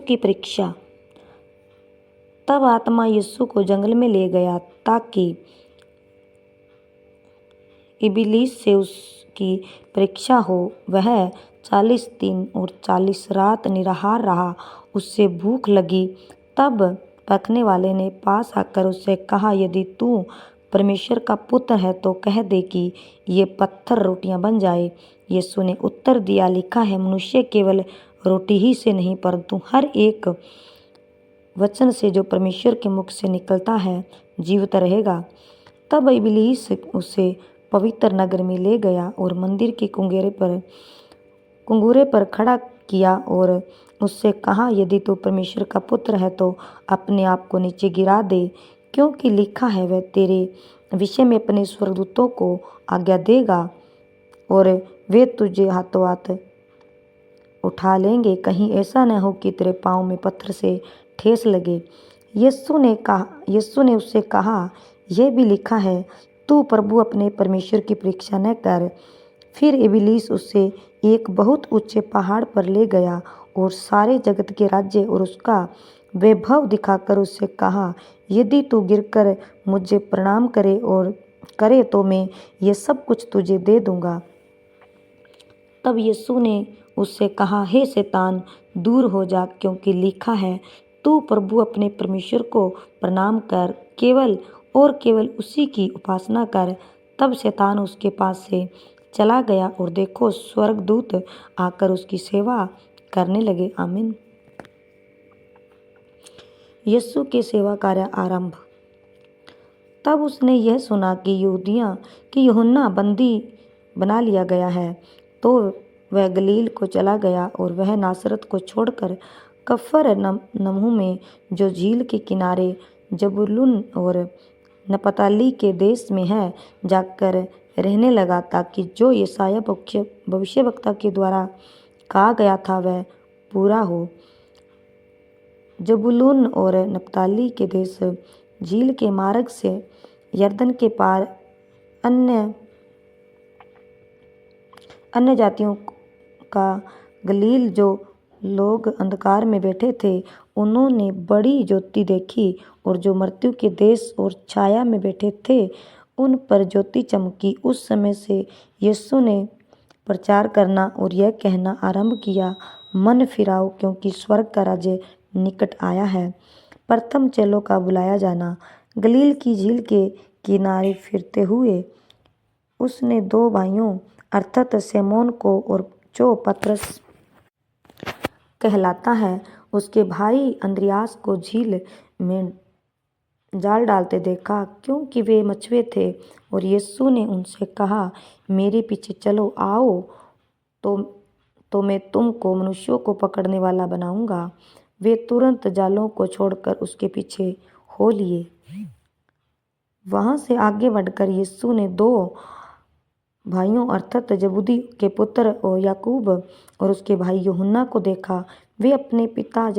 की परीक्षा। तब आत्मा यीशु को जंगल में ले गया ताकि इबलीस से उसकी परीक्षा हो। वह 40 दिन और 40 रात निराहार रहा। उससे भूख लगी। तब पकने वाले ने पास आकर उससे कहा, यदि तू परमेश्वर का पुत्र है तो कह दे कि ये पत्थर रोटियां बन जाए। यीशु ने उत्तर दिया, लिखा है, मनुष्य केवल रोटी ही से नहीं परंतु हर एक वचन से जो परमेश्वर के मुख से निकलता है जीवित रहेगा। तब इबलीस उसे पवित्र नगर में ले गया और मंदिर के कुंगूरे पर खड़ा किया और उससे कहा, यदि तू परमेश्वर का पुत्र है तो अपने आप को नीचे गिरा दे, क्योंकि लिखा है, वह तेरे विषय में अपने स्वर्गदूतों को आज्ञा देगा और वे तुझे हाथों हाथ उठा लेंगे, कहीं ऐसा न हो कि तेरे पाँव में पत्थर से ठेस लगे। यीशु ने उससे कहा, यह भी लिखा है, तू प्रभु अपने परमेश्वर की परीक्षा न कर। फिर इबलीस उसे एक बहुत ऊंचे पहाड़ पर ले गया और सारे जगत के राज्य और उसका वैभव दिखाकर उससे कहा, यदि तू गिरकर मुझे प्रणाम करे तो मैं ये सब कुछ तुझे दे दूंगा। तब यीशु ने उससे कहा, हे शैतान, दूर हो जा, क्योंकि लिखा है, तू प्रभु अपने परमेश्वर को प्रणाम कर, केवल उसी की उपासना कर। तब शैतान उसके पास से चला गया और देखो, स्वर्गदूत आकर उसकी सेवा करने लगे। आमीन। यीशु के सेवा कार्य आरंभ। तब उसने यह सुना कि यूहन्ना बंदी बना लिया गया है, तो वह गलील को चला गया और वह नासरत को छोड़कर कफरनहूम में, जो झील के किनारे जबूलून और नप्ताली के देश में है, जाकर रहने लगा, ताकि जो यशायाह भविष्यवक्ता के द्वारा कहा गया था वह पूरा हो। जबूलून और नप्ताली के देश झील के मार्ग से यरदन के पार अन्य जातियों का गलील। जो लोग अंधकार में बैठे थे उन्होंने बड़ी ज्योति देखी, और जो मृत्यु के देश और छाया में बैठे थे उन पर ज्योति चमकी। उस समय से यीशु ने प्रचार करना और यह कहना आरंभ किया, मन फिराओ, क्योंकि स्वर्ग का राज्य निकट आया है। प्रथम चेलों का बुलाया जाना। गलील की झील के किनारे फिरते हुए उसने 2 भाइयों अर्थात सिमोन को और जो पतरस कहलाता है उसके भाई अंद्रियास को झील में जाल डालते देखा, क्योंकि वे मछुए थे। और यीशु ने उनसे कहा, मेरे पीछे चलो, आओ तो मैं तुमको मनुष्यों को पकड़ने वाला बनाऊंगा। वे तुरंत जालों को छोड़कर उसके पीछे हो लिए। वहां से आगे बढ़कर यीशु ने 2 भाइयों अर्थात जबूदी के पुत्र और याकूब और उसके भाई यूहन्ना को देखा। वे अपने पिता